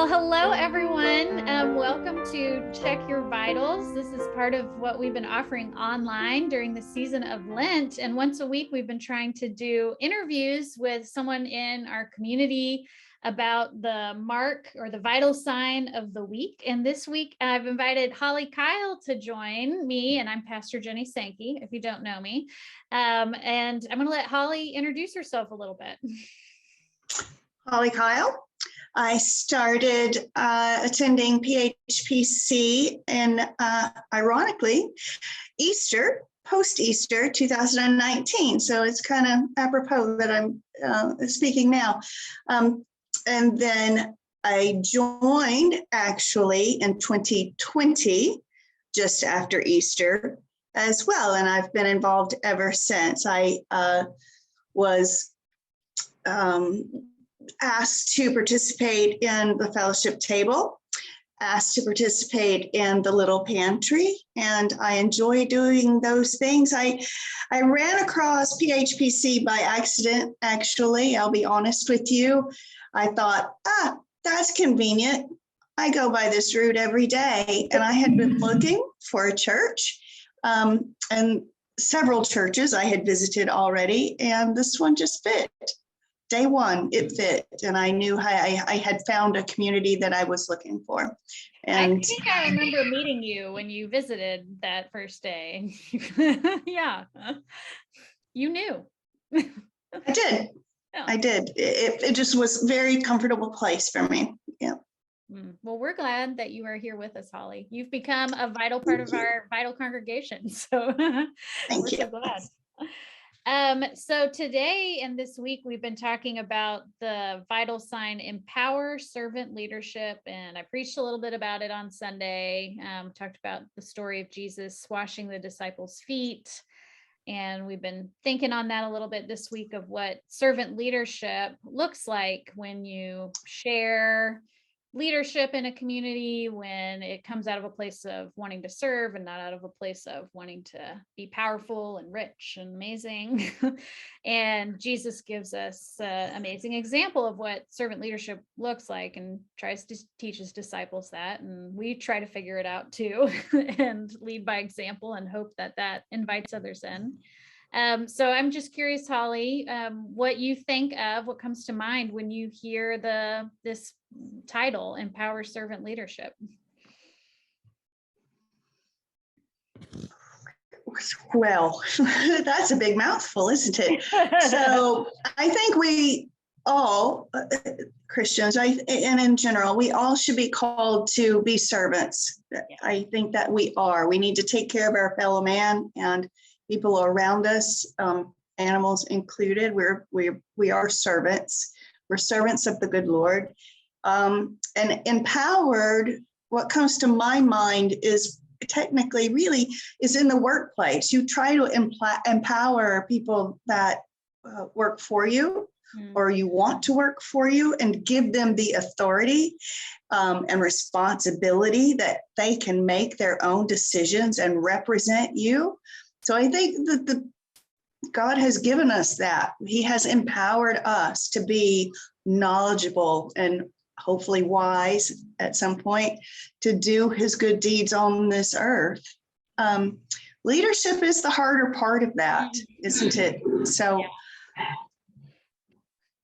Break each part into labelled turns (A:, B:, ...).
A: Well, hello, everyone. Welcome to Check Your Vitals. This is part of what we've been offering online during the season of Lent. And once a week, we've been trying to do interviews with someone in our community about the mark or the vital sign of the week. And this week, I've invited Holly Kyle to join me, and I'm Pastor Jenny Sankey, if you don't know me. And I'm going to let Holly introduce herself a little bit.
B: Holly Kyle. I started attending PHPC in, ironically, post-Easter 2019. So it's kind of apropos that I'm speaking now. And then I joined actually in 2020, just after Easter as well. And I've been involved ever since. I was asked to participate in the fellowship table, asked to participate in the little pantry, and I enjoy doing those things. I ran across PHPC by accident, actually. I'll be honest with you. I thought, that's convenient. I go by this route every day, and I had been looking for a church, and several churches I had visited already, and this one just fit. Day one, it fit, and I knew I had found a community that I was looking for. And
A: I think I remember meeting you when you visited that first day. Yeah, you knew.
B: I did. Yeah. I did. It just was a very comfortable place for me. Yeah.
A: Well, we're glad that you are here with us, Holly. You've become a vital part of our vital congregation. So we're so glad. So today and this week, we've been talking about the vital sign, empower servant leadership. And I preached a little bit about it on Sunday, talked about the story of Jesus washing the disciples' feet. And we've been thinking on that a little bit this week of what servant leadership looks like when you share leadership in a community, when it comes out of a place of wanting to serve and not out of a place of wanting to be powerful and rich and amazing. And Jesus gives us an amazing example of what servant leadership looks like and tries to teach his disciples that. And we try to figure it out too and lead by example and hope that that invites others in. So I'm just curious, Holly, what you think of, what comes to mind when you hear this title, Empower Servant Leadership?
B: Well, that's a big mouthful, isn't it? So I think we all, Christians, and in general, we all should be called to be servants. Yeah. I think that we are. We need to take care of our fellow man and people around us, animals included. We are servants. We're servants of the good Lord. And empowered, what comes to my mind is technically really is in the workplace. You try to empower people that work for you or you want to work for you and give them the authority and responsibility that they can make their own decisions and represent you. So I think that God has given us that. He has empowered us to be knowledgeable and hopefully wise at some point to do his good deeds on this earth. Leadership is the harder part of that, isn't it? So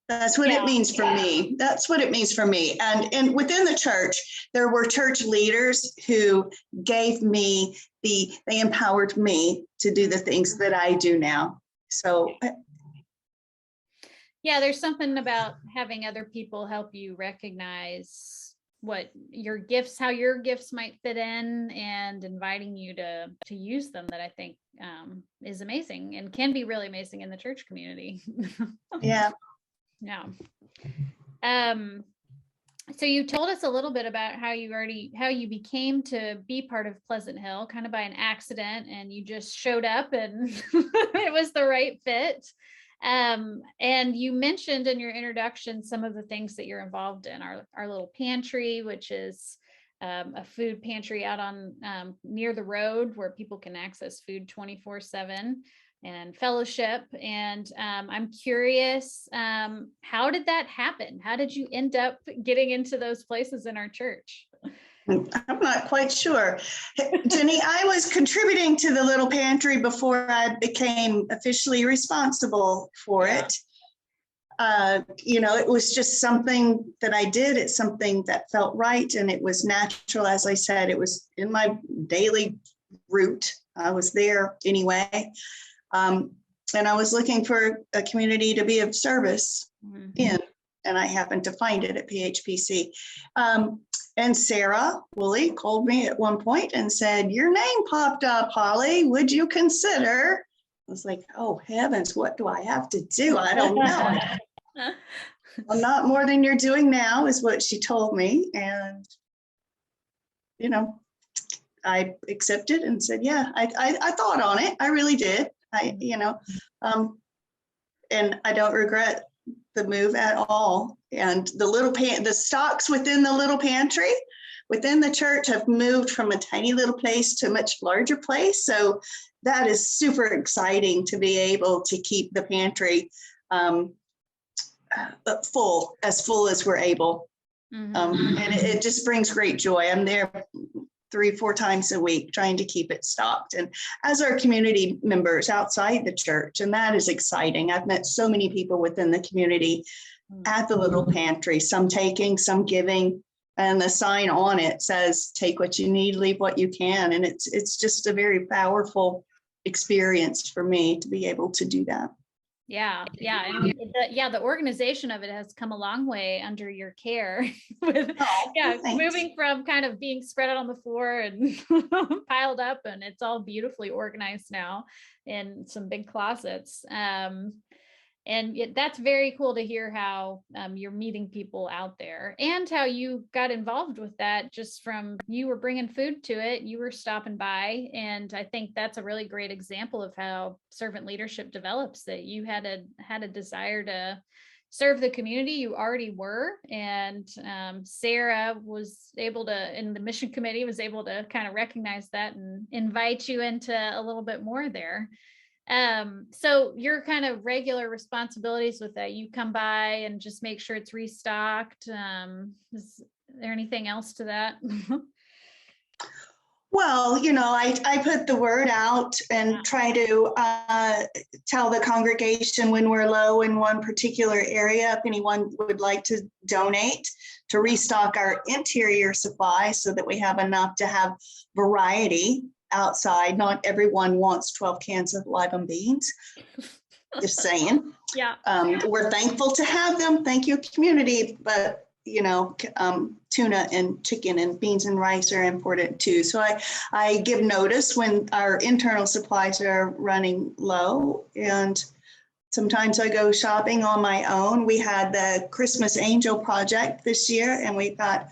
B: that's what it means for me. That's what it means for me. And within the church, there were church leaders who gave me they empowered me to do the things that I do now. So
A: yeah, there's something about having other people help you recognize what your gifts, how your gifts might fit in, and inviting you to use them that I think is amazing and can be really amazing in the church community.
B: Yeah.
A: Yeah. So you told us a little bit about how you became to be part of Pleasant Hill kind of by an accident, and you just showed up and it was the right fit. And you mentioned in your introduction some of the things that you're involved in, our little pantry, which is a food pantry out on near the road where people can access food 24/7. and fellowship. And I'm curious, how did that happen? How did you end up getting into those places in our church?
B: I'm not quite sure. Jenny, I was contributing to the little pantry before I became officially responsible for it. It was just something that I did. It's something that felt right. And it was natural. As I said, it was in my daily route. I was there anyway. And I was looking for a community to be of service in, and I happened to find it at PHPC. And Sarah Holli called me at one point and said, "Your name popped up, Holli. Would you consider?" I was like, "Oh heavens, what do I have to do? I don't know." Well, not more than you're doing now is what she told me. And, I accepted and said, yeah, I thought on it. I really did. And I don't regret the move at all. And the stocks within the little pantry within the church have moved from a tiny little place to a much larger place. So that is super exciting to be able to keep the pantry full as we're able. And it just brings great joy. I'm there 3-4 times a week trying to keep it stocked, and as our community members outside the church, and that is exciting. I've met so many people within the community at the little pantry, some taking, some giving, and the sign on it says, "Take what you need, leave what you can." And it's just a very powerful experience for me to be able to do that.
A: Yeah. And the organization of it has come a long way under your care with moving from kind of being spread out on the floor and piled up, and it's all beautifully organized now in some big closets. And that's very cool to hear how you're meeting people out there, and how you got involved with that just from you were bringing food to it, you were stopping by. And I think that's a really great example of how servant leadership develops, that you had a desire to serve the community you already were. And Sarah was able to, and the mission committee was able to kind of recognize that and invite you into a little bit more there. So your kind of regular responsibilities with that, you come by and just make sure it's restocked. Is there anything else to that?
B: Well, I put the word out and try to tell the congregation when we're low in one particular area, if anyone would like to donate to restock our interior supply so that we have enough to have variety outside. Not everyone wants 12 cans of live beans. Just saying.
A: Yeah.
B: We're thankful to have them. Thank you, community. But tuna and chicken and beans and rice are important too. So I give notice when our internal supplies are running low, and sometimes I go shopping on my own. We had the Christmas Angel Project this year, and we got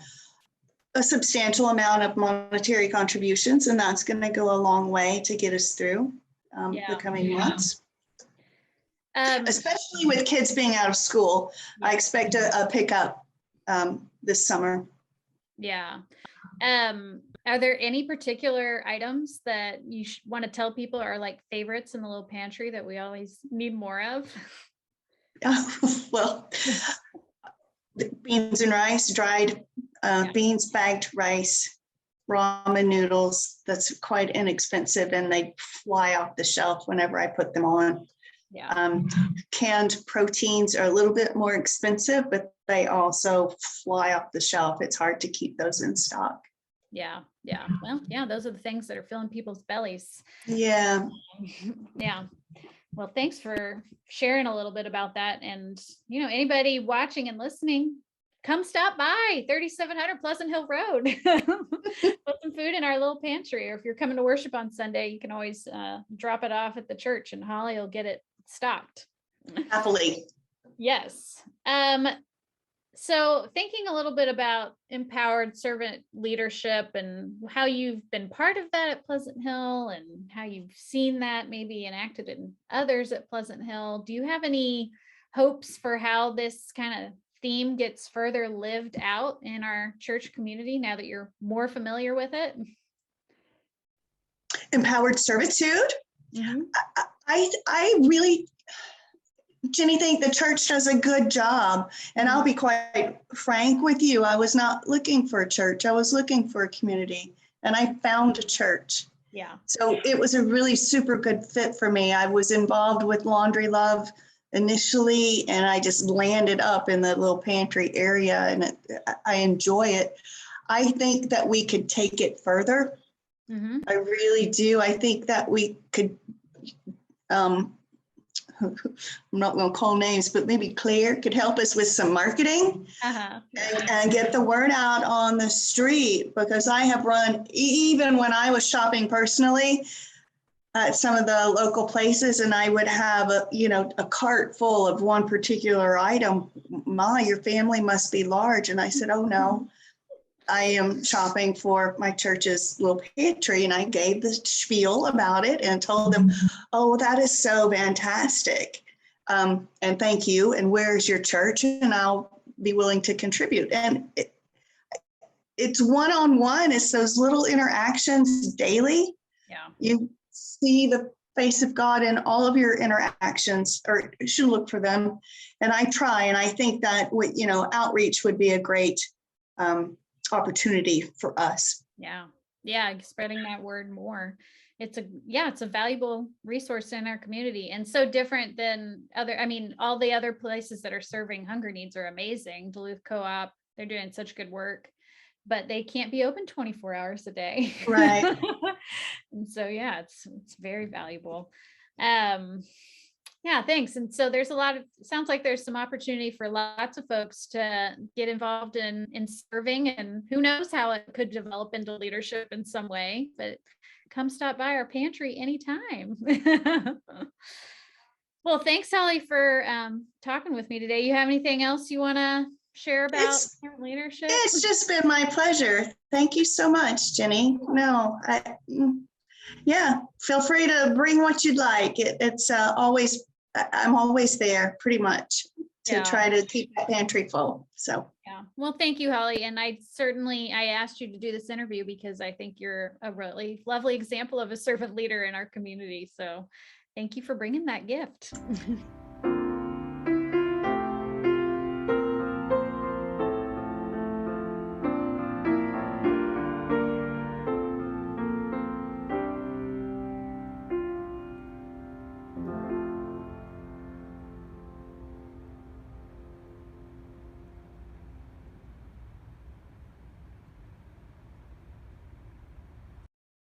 B: a substantial amount of monetary contributions, and that's going to go a long way to get us through the coming months. Especially with kids being out of school, I expect a pickup this summer.
A: Yeah. Are there any particular items that you want to tell people are like favorites in the little pantry that we always need more of?
B: Well, beans and rice, dried beans, bagged rice, ramen noodles. That's quite inexpensive, and they fly off the shelf whenever I put them on. Yeah. Canned proteins are a little bit more expensive, but they also fly off the shelf. It's hard to keep those in stock.
A: Yeah. Well, those are the things that are filling people's bellies.
B: Yeah.
A: Yeah. Well, thanks for sharing a little bit about that. And, anybody watching and listening, come stop by 3700 Pleasant Hill Road. Put some food in our little pantry. Or if you're coming to worship on Sunday, you can always drop it off at the church, and Holli will get it stocked.
B: Happily.
A: Yes. So thinking a little bit about empowered servant leadership and how you've been part of that at Pleasant Hill, and how you've seen that maybe enacted in others at Pleasant Hill, do you have any hopes for how this kind of theme gets further lived out in our church community now that you're more familiar with it?
B: Empowered servitude? Mm-hmm. I really, Jenny, think the church does a good job. And I'll be quite frank with you. I was not looking for a church. I was looking for a community, and I found a church.
A: Yeah.
B: So it was a really super good fit for me. I was involved with Laundry Love initially, and I just landed up in the little pantry area, and I enjoy it. I think that we could take it further.
A: Mm-hmm.
B: I really do. I think that we could, I'm not going to call names, but maybe Claire could help us with some marketing and get the word out on the street, because I have run, even when I was shopping personally at some of the local places, and I would have a cart full of one particular item. Your family must be large. And I said, oh no, I am shopping for my church's little pantry. And I gave the spiel about it and told them, oh, that is so fantastic. And thank you. And where's your church? And I'll be willing to contribute. And it's one-on-one. It's those little interactions daily.
A: Yeah.
B: You see the face of God in all of your interactions, or you should look for them. And I try. And I think that outreach would be a great opportunity for us.
A: Yeah, spreading that word more. It's a valuable resource in our community, and so different than all the other places that are serving hunger needs are amazing. Duluth Co-op, they're doing such good work, but they can't be open 24 hours a day.
B: Right.
A: And so it's very valuable. Yeah, thanks. And so there's sounds like there's some opportunity for lots of folks to get involved in serving, and who knows how it could develop into leadership in some way, but come stop by our pantry anytime. Well, thanks, Holli, for talking with me today. You have anything else you want to share about leadership?
B: It's just been my pleasure. Thank you so much, Jenny. No, feel free to bring what you'd like. I'm always there pretty much to try to keep that pantry full. So
A: well, thank you, Holli. And I asked you to do this interview because I think you're a really lovely example of a servant leader in our community. So thank you for bringing that gift.